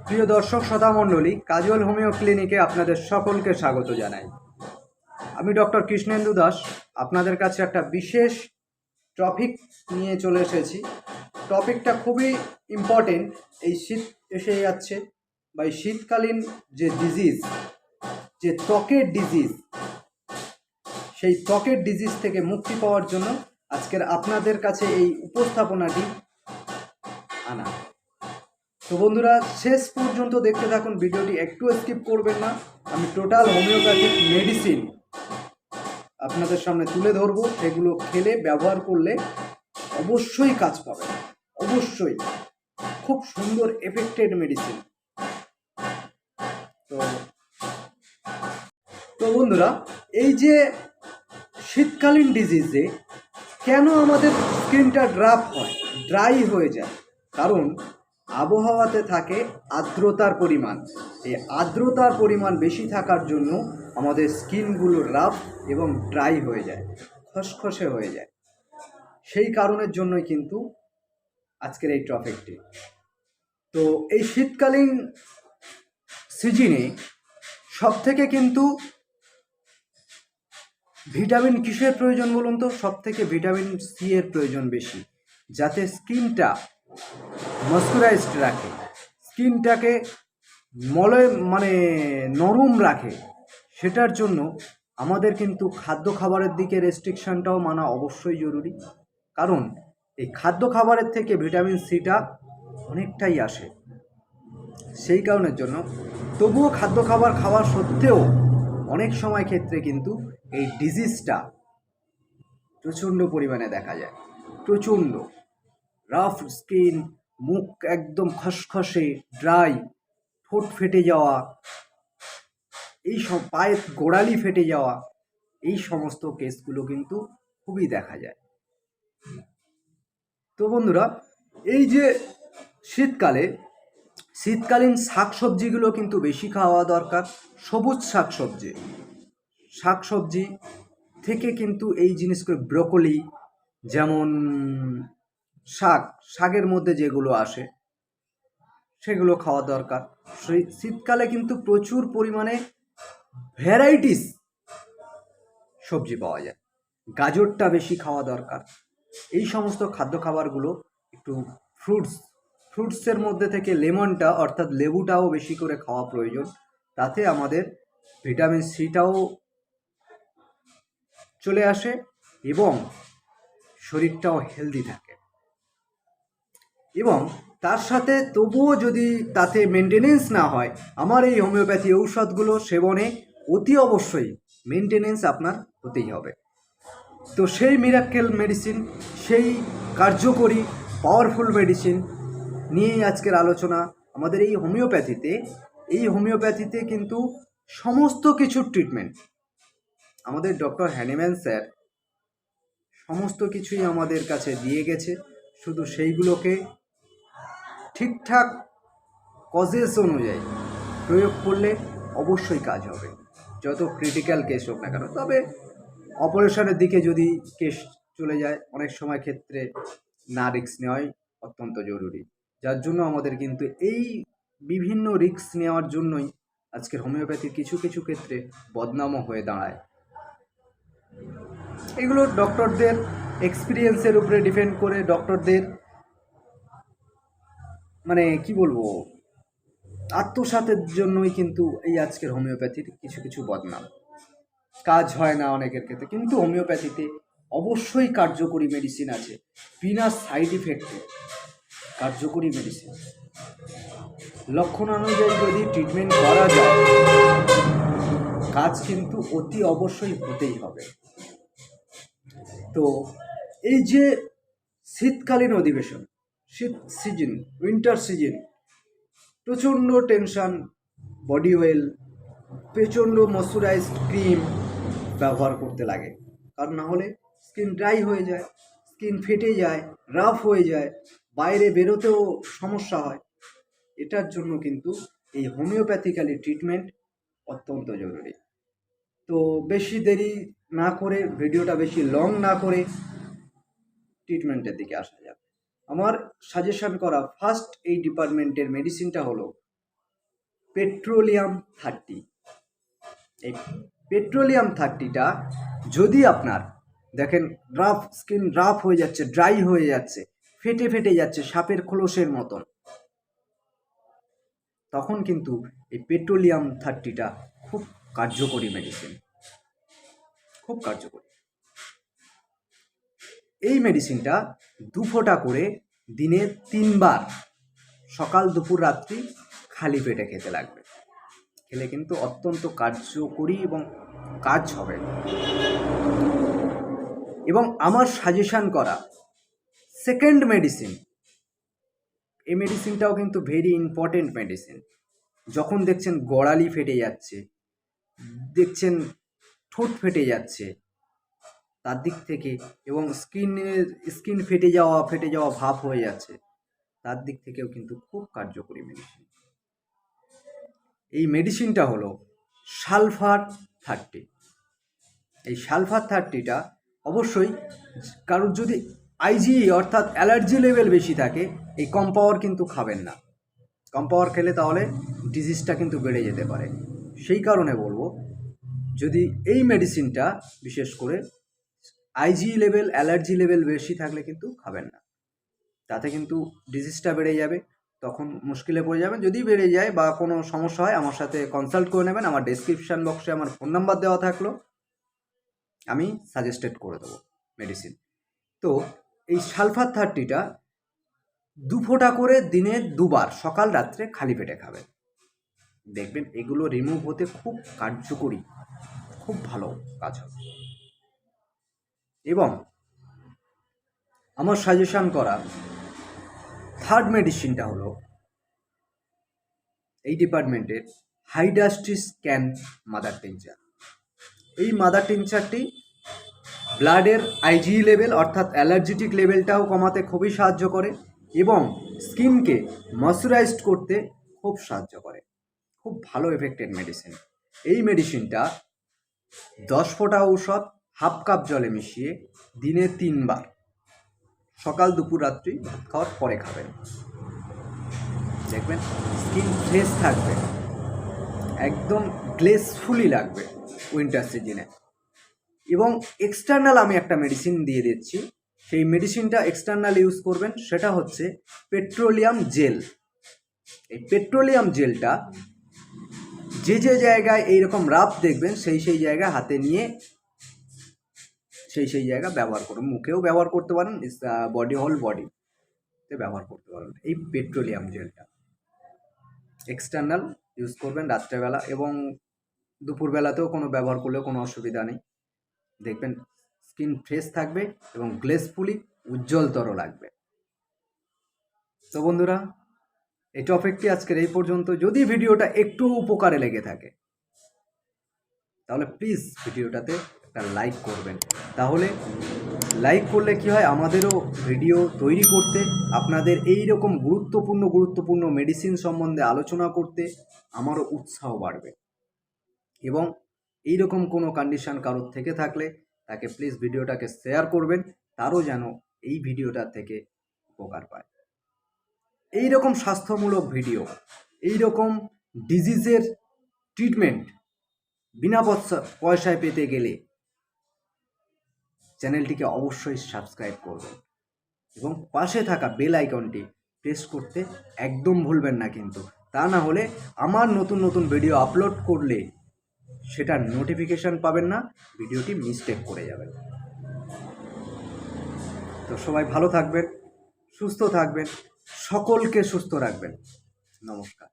প্রিয় দর্শক শ্রোতা মণ্ডলী, কাজল হোমিও ক্লিনিকে আপনাদের সকলকে স্বাগত জানাই। আমি ডক্টর কৃষ্ণেন্দু দাস আপনাদের কাছে একটা বিশেষ টপিক নিয়ে চলে এসেছি। টপিকটা খুবই ইম্পর্টেন্ট। এই শীত এসে যাচ্ছে বা এই শীতকালীন যে ডিজিজ, যে ত্বকের ডিজিজ, সেই ত্বকের ডিজিজ থেকে মুক্তি পাওয়ার জন্য আজকের আপনাদের কাছে এই উপস্থাপনাটি আনা। তো বন্ধুরা, শেষ পর্যন্ত দেখতে থাকুন, ভিডিওটি একটু স্কিপ করবেন না। আমি টোটাল হোমিওপ্যাথিক মেডিসিন আপনাদের সামনে তুলে ধরবো, সেগুলো খেলে ব্যবহার করলে অবশ্যই কাজ পাবেন, অবশ্যই। খুব সুন্দর এফেক্টেড মেডিসিন। তো বন্ধুরা, এই যে শীতকালীন ডিজিজে কেন আমাদের স্কিনটা ড্রাই হয়ে যায়, কারণ আবহাওয়াতে থাকে আর্দ্রতার পরিমাণ। এই আর্দ্রতার পরিমাণ বেশি থাকার জন্য আমাদের স্কিনগুলো রাফ এবং ড্রাই হয়ে যায়, খসখসে হয়ে যায়। সেই কারণের জন্যই কিন্তু আজকের এই টপিকটি। তো এই শীতকালীন সিজনে সব থেকে কিন্তু ভিটামিন কিসের প্রয়োজন বলুন তো? সব থেকে ভিটামিন সি এর প্রয়োজন বেশি, যাতে স্কিনটা ময়শ্চারাইজড রাখে, স্কিনটাকে নরম রাখে। সেটার জন্য আমাদের কিন্তু খাদ্য খাবারের দিকে রেস্ট্রিকশনটাও মানা অবশ্যই জরুরি, কারণ এই খাদ্য খাবারের থেকে ভিটামিন সিটা অনেকটাই আসে। সেই কারণের জন্য তবুও খাদ্য খাবার খাওয়া সত্ত্বেও অনেক সময় ক্ষেত্রে কিন্তু এই ডিজিজটা প্রচণ্ড পরিমাণে দেখা যায়। প্রচণ্ড রাফ স্কিন, মুখ একদম খসখসে, ড্রাই, ঠোঁট ফেটে যাওয়া, এই সব পায়ের গোড়ালি ফেটে যাওয়া, এই সমস্ত কেসগুলো কিন্তু খুবই দেখা যায়। তো বন্ধুরা, এই যে শীতকালীন শাকসবজিগুলো কিন্তু বেশি খাওয়া দরকার। সবুজ শাকসবজি থেকে কিন্তু এই জিনিসগুলো, ব্রোকলি, যেমন শাকের মধ্যে যেগুলো আসে সেগুলো খাওয়া দরকার। শীতকালে কিন্তু প্রচুর পরিমাণে ভ্যারাইটিস সবজি পাওয়া যায়। গাজরটা বেশি খাওয়া দরকার। এই সমস্ত খাদ্য খাবারগুলো একটু ফ্রুটসের মধ্যে থেকে লেমনটা অর্থাৎ লেবুটাও বেশি করে খাওয়া প্রয়োজন। তাতে আমাদের ভিটামিন সিটাও চলে আসে এবং শরীরটাও হেলদি থাকে। এবং তার সাথে তবুও যদি তাতে মেনটেনেন্স না হয়, আমার এই হোমিওপ্যাথি ঔষধগুলো সেবনে অতি অবশ্যই মেনটেনেন্স আপনার হতেই হবে। তো সেই মিরাক্কেল মেডিসিন, সেই কার্যকরী পাওয়ারফুল মেডিসিন নিয়েই আজকের আলোচনা। আমাদের এই হোমিওপ্যাথিতে কিন্তু সমস্ত কিছুর ট্রিটমেন্ট, আমাদের ডক্টর হ্যানিম্যান স্যার সমস্ত কিছুই আমাদের কাছে দিয়ে গেছে। শুধু সেইগুলোকে ঠিকঠাক কজেস অনুযায়ী প্রয়োগ করলে অবশ্যই কাজ হবে, যত ক্রিটিক্যাল কেস হোক না কেন। তবে অপারেশনের দিকে যদি কেস চলে যায়, অনেক সময় ক্ষেত্রে না রিস্ক নেওয়াই অত্যন্ত জরুরি। যার জন্য আমাদের কিন্তু এই বিভিন্ন রিস্ক নেওয়ার জন্যই আজকের হোমিওপ্যাথির কিছু কিছু ক্ষেত্রে বদনামও হয়ে দাঁড়ায়। এগুলো ডক্টরদের এক্সপিরিয়েন্সের উপরে ডিপেন্ড করে, ডক্টরদের আত্মসাতের জন্যই কিন্তু এই আজকের হোমিওপ্যাথির কিছু কিছু বদনাম। কাজ হয় না অনেকের ক্ষেত্রে, কিন্তু হোমিওপ্যাথিতে অবশ্যই কার্যকরী মেডিসিন আছে, বিনা সাইড ইফেক্টে কার্যকরী মেডিসিন। লক্ষণ অনুযায়ী যদি ট্রিটমেন্ট করা যায়, কাজ কিন্তু অতি অবশ্যই হতেই হবে। তো এই যে শীতকালীন অধিবেশন, উইন্টার সিজন, প্রচণ্ড টেনশন, বডি অয়েল, প্রচণ্ড ময়শ্চারাইজড ক্রিম ব্যবহার করতে লাগে, কারণ না হলে স্কিন ড্রাই হয়ে যায়, স্কিন ফেটে যায়, রাফ হয়ে যায়, বাইরে বেরোতেও সমস্যা হয়। এটার জন্য কিন্তু এই হোমিওপ্যাথিক্যালি ট্রিটমেন্ট অত্যন্ত জরুরি। তো বেশি দেরি না করে, ভিডিওটা বেশি লং না করে ট্রিটমেন্টের দিকে আসা যাবে। আমার সাজেশন করা ফার্স্ট এই ডিপার্টমেন্টের মেডিসিনটা হলো পেট্রোলিয়াম 30। এই পেট্রোলিয়াম 30টা যদি আপনার দেখেন স্কিন রাফ হয়ে যাচ্ছে, ড্রাই হয়ে যাচ্ছে, ফেটে ফেটে যাচ্ছে সাপের খোলসের মতন, তখন কিন্তু এই পেট্রোলিয়াম 30টা খুব কার্যকরী মেডিসিন, খুব কার্যকরী। এই মেডিসিনটা 2 ফোঁটা করে দিনে 3 বার সকাল দুপুর রাত্রি খালি পেটে খেতে লাগবে। খেলে কিন্তু অত্যন্ত কার্যকরী এবং কাজ হবে। এবং আমার সাজেশন করা সেকেন্ড মেডিসিন, এই মেডিসিনটাও কিন্তু ভেরি ইম্পর্টেন্ট মেডিসিন। যখন দেখছেন গড়ালি ফেটে যাচ্ছে, দেখছেন ঠোঁট ফেটে যাচ্ছে, তার দিক থেকে এবং স্কিন ফেটে যাওয়া ভাব হয়ে যাচ্ছে, তার দিক থেকেও কিন্তু খুব কার্যকরী মেডিসিন। এই মেডিসিনটা হলো সালফার 30। এই সালফার 30টা অবশ্যই কারোর যদি আইজিই অর্থাৎ অ্যালার্জি লেভেল বেশি থাকে, এই কম পাওয়ার কিন্তু খাবেন না। কম পাওয়ার খেলে তাহলে ডিজিজটা কিন্তু বেড়ে যেতে পারে। সেই কারণে বলবো, যদি এই মেডিসিনটা বিশেষ করে আইজি লেভেল, অ্যালার্জি লেভেল বেশি থাকলে কিন্তু খাবেন না, তাতে কিন্তু ডিজিজটা বেড়ে যাবে, তখন মুশকিলে পড়ে যাবেন। যদি বেড়ে যায় বা কোনো সমস্যা হয় আমার সাথে কনসাল্ট করে নেবেন। আমার ডেসক্রিপশান বক্সে আমার ফোন নাম্বার দেওয়া থাকলো, আমি সাজেস্টেড করে দেবো মেডিসিন। তো এই সালফার 30টা 2 ফোঁটা করে দিনে 2 বার সকাল রাত্রে খালি পেটে খাবেন। দেখবেন এগুলো রিমুভ হতে খুব কার্যকরী, খুব ভালো কাজ হবে। এবং আমার সাজেশন করা থার্ড মেডিসিনটা হলো এই ডিপার্টমেন্টের হাইড্রাস্টিস ক্যান মাদার টিংচার। এই মাদার টিংচারটি ব্লাডের আইজি লেভেল অর্থাৎ অ্যালার্জিটিক লেভেলটাও কমাতে খুবই সাহায্য করে এবং স্কিনকে ময়শ্চারাইজড করতে খুব সাহায্য করে। খুব ভালো এফেক্টেড মেডিসিন। এই মেডিসিনটা 10 ফোঁটা ঔষধ হাফ কাপ জলে মিশিয়ে দিনে 3 বার সকাল দুপুর রাত্রি ভাত খাওয়ার পরে খাবেন। দেখবেন স্কিন ফ্রেশ থাকবে, একদম গ্লেসফুলি লাগবে উইন্টার সিজনে। এবং এক্সটার্নাল আমি একটা মেডিসিন দিয়ে দিচ্ছি, সেই মেডিসিনটা এক্সটার্নাল ইউজ করবেন, সেটা হচ্ছে পেট্রোলিয়াম জেল। এই পেট্রোলিয়াম জেলটা যে জায়গায় এইরকম রাফ দেখবেন সেই জায়গায় হাতে নিয়ে সেই জায়গা ব্যবহার করুন। মুখেও ব্যবহার করতে পারেন, বডি হোল বডিতে ব্যবহার করতে পারেন। এই পেট্রোলিয়াম জেলটা এক্সটার্নাল ইউজ করবেন রাত্রেবেলা, এবং দুপুরবেলাতেও কোনো ব্যবহার করলেও কোনো অসুবিধা নেই। দেখবেন স্কিন ফ্রেশ থাকবে এবং গ্লেসফুলি উজ্জ্বলতর লাগবে। তো বন্ধুরা, এই টপিকটি আজকের এই পর্যন্ত। যদি ভিডিওটা একটু উপকারে লেগে থাকে তাহলে প্লিজ ভিডিওটাতে একটা লাইক করবেন। তাহলে লাইক করলে কি হয়, আমাদেরও ভিডিও তৈরি করতে, আপনাদের এই রকম গুরুত্বপূর্ণ মেডিসিন সম্বন্ধে আলোচনা করতে আমারও উৎসাহ বাড়বে। এবং এই রকম কোনো কন্ডিশন কারোর থেকে থাকলে তাকে প্লিজ ভিডিওটাকে শেয়ার করবেন, তারও যেন এই ভিডিওটা থেকে উপকার পায়। এই রকম স্বাস্থ্যমূলক ভিডিও, এই রকম ডিজিজের ট্রিটমেন্ট বিনা পয়সায় পেতে গেলে চ্যানেলটিকে অবশ্যই সাবস্ক্রাইব করবেন এবং পাশে থাকা বেল আইকনটি প্রেস করতে একদম ভুলবেন না কিন্তু। তা না হলে আমার নতুন ভিডিও আপলোড করলে সেটার নোটিফিকেশান পাবেন না, ভিডিওটি মিস্টেক করে যাবেন। তো সবাই ভালো থাকবেন, সুস্থ থাকবেন, সকলকে সুস্থ রাখবেন। নমস্কার।